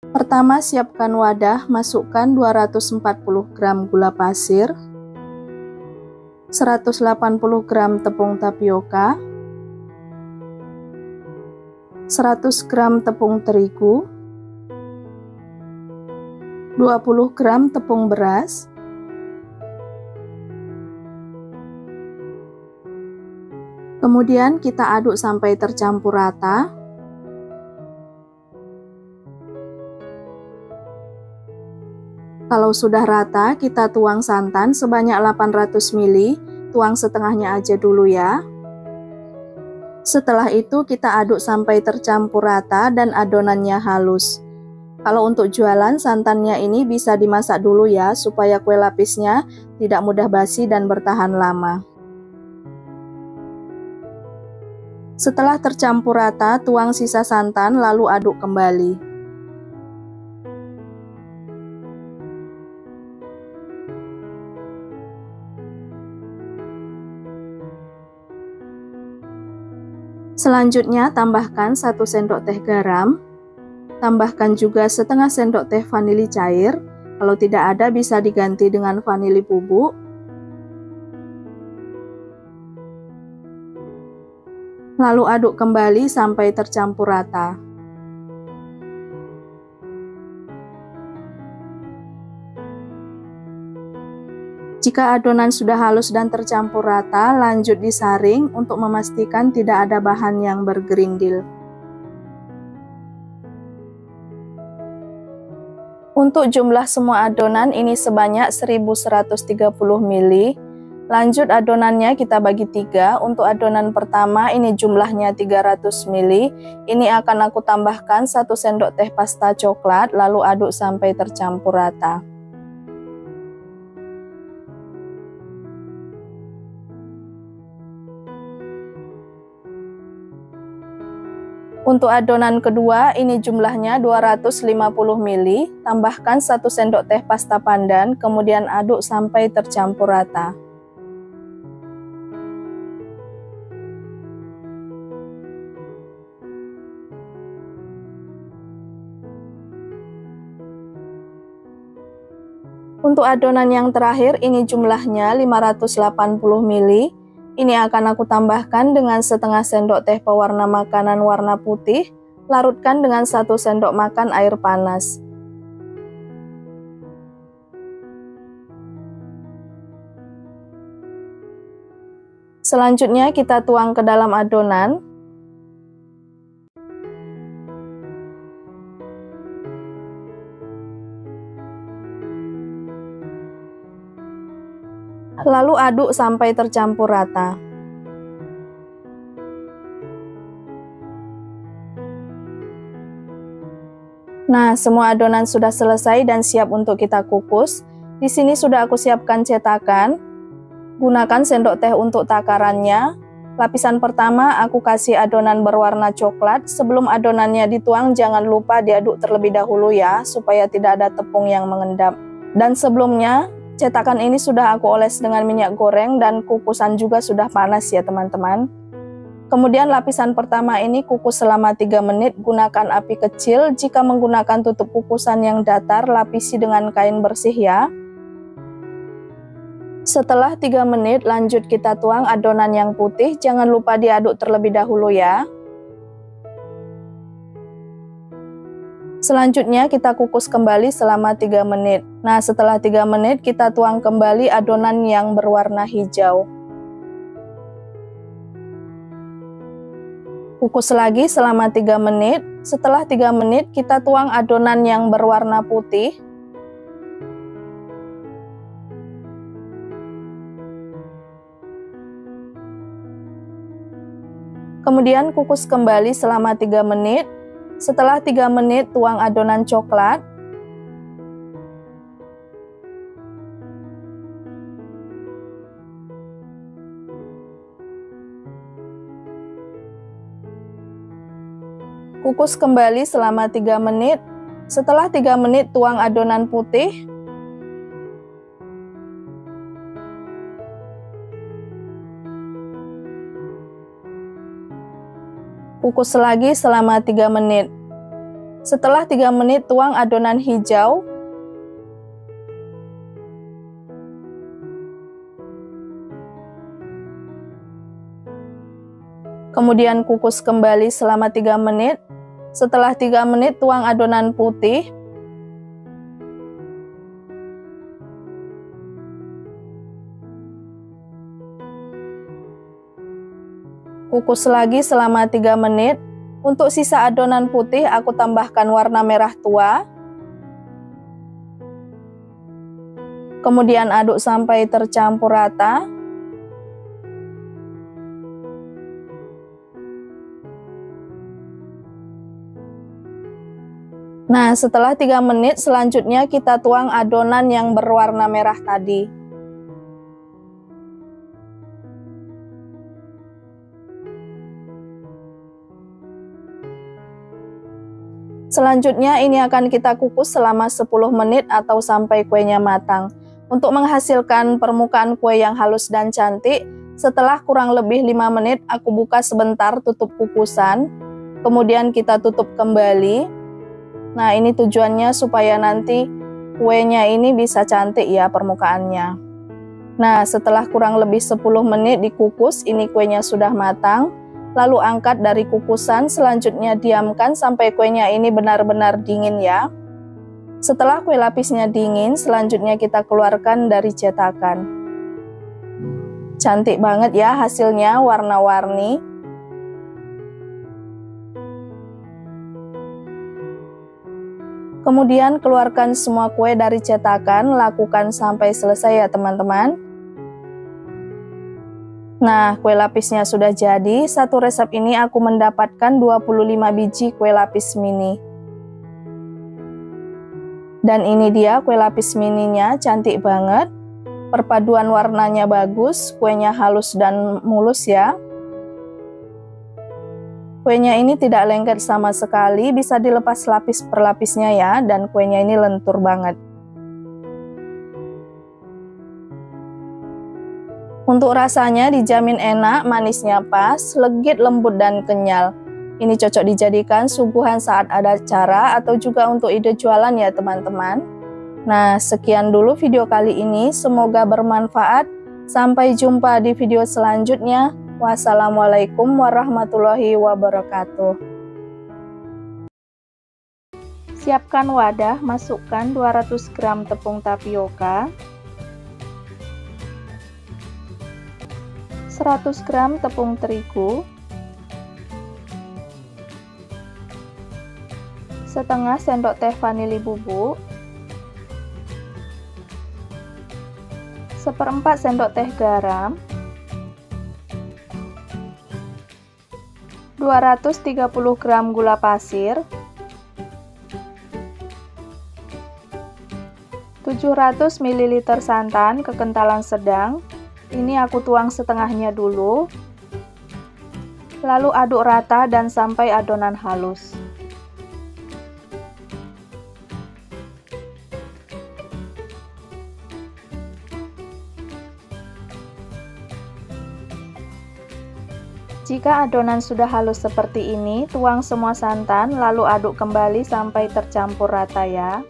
Pertama, siapkan wadah, masukkan 240 gram gula pasir, 180 gram tepung tapioka, 100 gram tepung terigu, 20 gram tepung beras, kemudian kita aduk sampai tercampur rata. Kalau sudah rata, kita tuang santan sebanyak 800 ml, tuang setengahnya aja dulu ya. Setelah itu kita aduk sampai tercampur rata dan adonannya halus. Kalau untuk jualan, santannya ini bisa dimasak dulu ya, supaya kue lapisnya tidak mudah basi dan bertahan lama. Setelah tercampur rata, tuang sisa santan lalu aduk kembali. Selanjutnya tambahkan 1 sendok teh garam, tambahkan juga setengah sendok teh vanili cair, kalau tidak ada bisa diganti dengan vanili bubuk. Lalu aduk kembali sampai tercampur rata. Jika adonan sudah halus dan tercampur rata, lanjut disaring untuk memastikan tidak ada bahan yang bergerindil. Untuk jumlah semua adonan ini sebanyak 1130 ml. Lanjut adonannya kita bagi 3. Untuk adonan pertama ini jumlahnya 300 ml. Ini akan aku tambahkan 1 sendok teh pasta coklat, lalu aduk sampai tercampur rata. Untuk adonan kedua ini jumlahnya 250 ml, tambahkan 1 sendok teh pasta pandan, kemudian aduk sampai tercampur rata. Untuk adonan yang terakhir ini jumlahnya 580 ml. Ini akan aku tambahkan dengan setengah sendok teh pewarna makanan warna putih, larutkan dengan 1 sendok makan air panas. Selanjutnya kita tuang ke dalam adonan. Lalu aduk sampai tercampur rata. Nah, semua adonan sudah selesai dan siap untuk kita kukus. Di sini sudah aku siapkan cetakan. Gunakan sendok teh untuk takarannya. Lapisan pertama aku kasih adonan berwarna coklat. Sebelum adonannya dituang, jangan lupa diaduk terlebih dahulu ya, supaya tidak ada tepung yang mengendap. Dan sebelumnya, cetakan ini sudah aku oles dengan minyak goreng dan kukusan juga sudah panas ya teman-teman. Kemudian lapisan pertama ini kukus selama 3 menit, gunakan api kecil. Jika menggunakan tutup kukusan yang datar, lapisi dengan kain bersih ya. Setelah 3 menit, lanjut kita tuang adonan yang putih, jangan lupa diaduk terlebih dahulu ya. Selanjutnya kita kukus kembali selama 3 menit. Nah, setelah 3 menit kita tuang kembali adonan yang berwarna hijau. Kukus lagi selama 3 menit. Setelah 3 menit kita tuang adonan yang berwarna putih. Kemudian kukus kembali selama 3 menit. Setelah 3 menit, tuang adonan coklat. Kukus kembali selama 3 menit. Setelah 3 menit, tuang adonan putih. Kukus lagi selama 3 menit. Setelah 3 menit, tuang adonan hijau. Kemudian kukus kembali selama 3 menit. Setelah 3 menit, tuang adonan putih. Kukus lagi selama 3 menit. Untuk sisa adonan putih, aku tambahkan warna merah tua. Kemudian aduk sampai tercampur rata. Nah, setelah 3 menit, selanjutnya kita tuang adonan yang berwarna merah tadi. Selanjutnya ini akan kita kukus selama 10 menit atau sampai kuenya matang. Untuk menghasilkan permukaan kue yang halus dan cantik, setelah kurang lebih 5 menit aku buka sebentar tutup kukusan. Kemudian kita tutup kembali. Nah, ini tujuannya supaya nanti kuenya ini bisa cantik ya permukaannya. Nah, setelah kurang lebih 10 menit dikukus, ini kuenya sudah matang. Lalu angkat dari kukusan, selanjutnya diamkan sampai kuenya ini benar-benar dingin ya. Setelah kue lapisnya dingin, selanjutnya kita keluarkan dari cetakan. Cantik banget ya hasilnya, warna-warni. Kemudian keluarkan semua kue dari cetakan, lakukan sampai selesai ya teman-teman. Nah, kue lapisnya sudah jadi. Satu resep ini aku mendapatkan 25 biji kue lapis mini. Dan ini dia kue lapis mininya, cantik banget. Perpaduan warnanya bagus, kuenya halus dan mulus ya. Kuenya ini tidak lengket sama sekali, bisa dilepas lapis per lapisnya ya, dan kuenya ini lentur banget. Untuk rasanya dijamin enak, manisnya pas, legit, lembut, dan kenyal. Ini cocok dijadikan suguhan saat ada acara atau juga untuk ide jualan ya teman-teman. Nah, sekian dulu video kali ini, semoga bermanfaat. Sampai jumpa di video selanjutnya. Wassalamualaikum warahmatullahi wabarakatuh. Siapkan wadah, masukkan 200 gram tepung tapioka, 100 gram tepung terigu, setengah sendok teh vanili bubuk, 1/4 sendok teh garam, 230 gram gula pasir, 700 ml santan kekentalan sedang. Ini aku tuang setengahnya dulu, lalu aduk rata dan sampai adonan halus. Jika adonan sudah halus seperti ini, tuang semua santan, lalu aduk kembali sampai tercampur rata ya.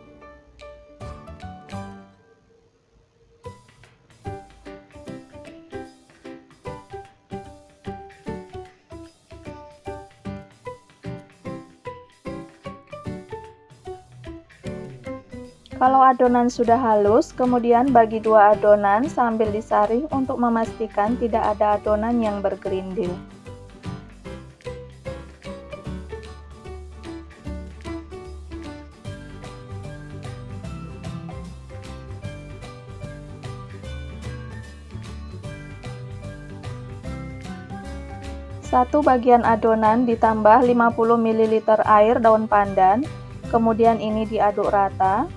Kalau adonan sudah halus, kemudian bagi 2 adonan sambil disaring untuk memastikan tidak ada adonan yang bergerindil. Satu bagian adonan ditambah 50 ml air daun pandan, kemudian ini diaduk rata.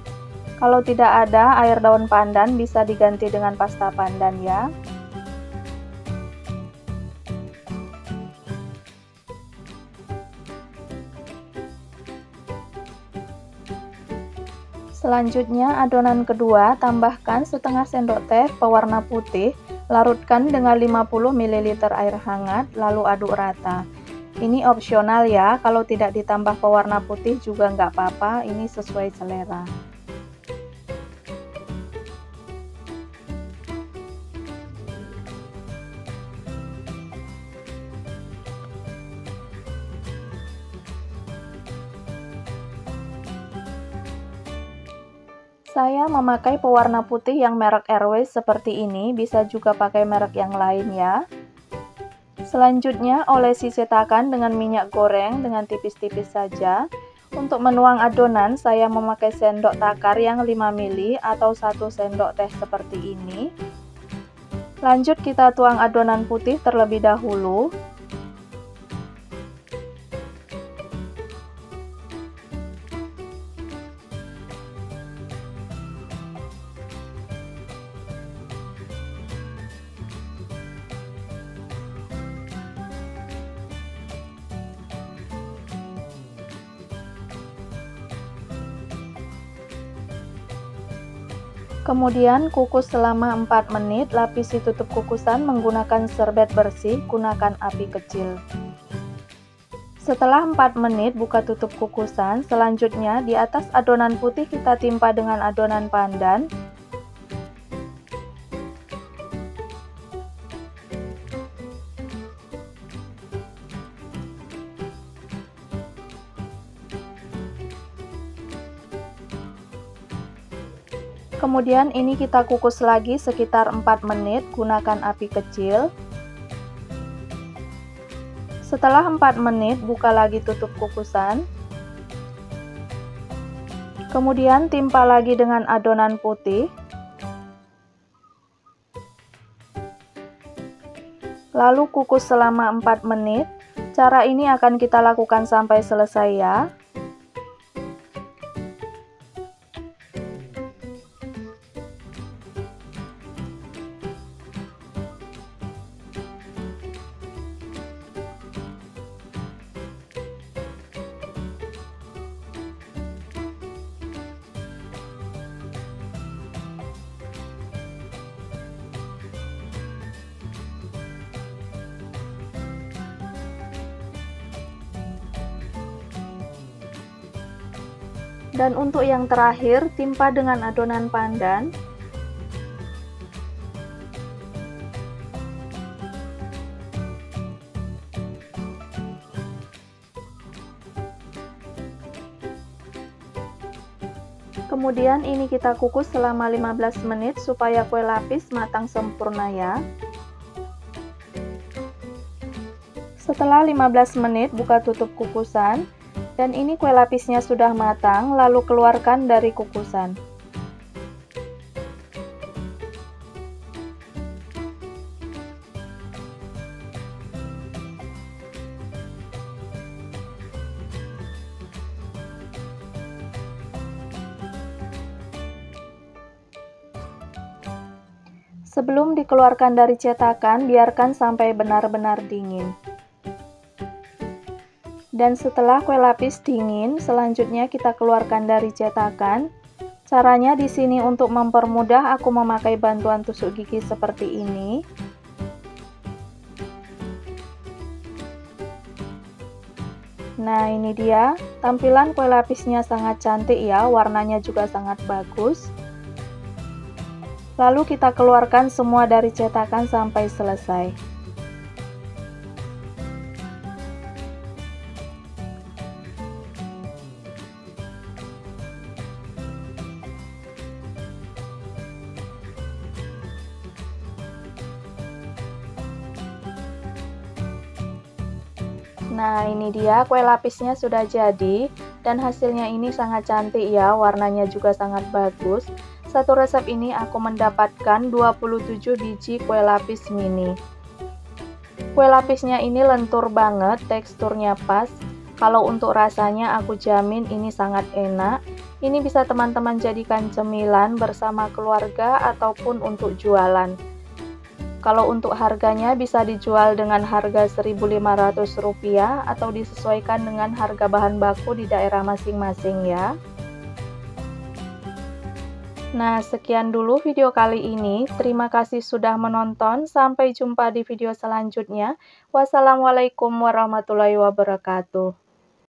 Kalau tidak ada air daun pandan, bisa diganti dengan pasta pandan ya. Selanjutnya adonan kedua, tambahkan setengah sendok teh pewarna putih, larutkan dengan 50 ml air hangat, lalu aduk rata. Ini opsional ya, kalau tidak ditambah pewarna putih juga nggak apa-apa, ini sesuai selera. Saya memakai pewarna putih yang merek Airways seperti ini, bisa juga pakai merek yang lain ya. Selanjutnya, olesi cetakan dengan minyak goreng dengan tipis-tipis saja. Untuk menuang adonan, saya memakai sendok takar yang 5 ml atau 1 sendok teh seperti ini. Lanjut kita tuang adonan putih terlebih dahulu. Kemudian kukus selama 4 menit, lapisi tutup kukusan menggunakan serbet bersih, gunakan api kecil. Setelah 4 menit buka tutup kukusan, selanjutnya di atas adonan putih kita timpa dengan adonan pandan. Kemudian ini kita kukus lagi sekitar 4 menit, gunakan api kecil. Setelah 4 menit, buka lagi tutup kukusan. Kemudian timpa lagi dengan adonan putih. Lalu kukus selama 4 menit. Cara ini akan kita lakukan sampai selesai ya. Dan untuk yang terakhir, timpa dengan adonan pandan. Kemudian ini kita kukus selama 15 menit supaya kue lapis matang sempurna ya. Setelah 15 menit buka tutup kukusan. Dan ini kue lapisnya sudah matang, lalu keluarkan dari kukusan. Sebelum dikeluarkan dari cetakan, biarkan sampai benar-benar dingin. Dan setelah kue lapis dingin, selanjutnya kita keluarkan dari cetakan. Caranya di sini untuk mempermudah aku memakai bantuan tusuk gigi seperti ini. Nah, ini dia. Tampilan kue lapisnya sangat cantik ya, warnanya juga sangat bagus. Lalu kita keluarkan semua dari cetakan sampai selesai. Nah, ini dia kue lapisnya sudah jadi dan hasilnya ini sangat cantik ya, warnanya juga sangat bagus. Satu resep ini aku mendapatkan 27 biji kue lapis mini. Kue lapisnya ini lentur banget, teksturnya pas. Kalau untuk rasanya aku jamin ini sangat enak. Ini bisa teman-teman jadikan cemilan bersama keluarga ataupun untuk jualan. Kalau untuk harganya bisa dijual dengan harga Rp1.500 atau disesuaikan dengan harga bahan baku di daerah masing-masing ya. Nah, sekian dulu video kali ini. Terima kasih sudah menonton. Sampai jumpa di video selanjutnya. Wassalamualaikum warahmatullahi wabarakatuh.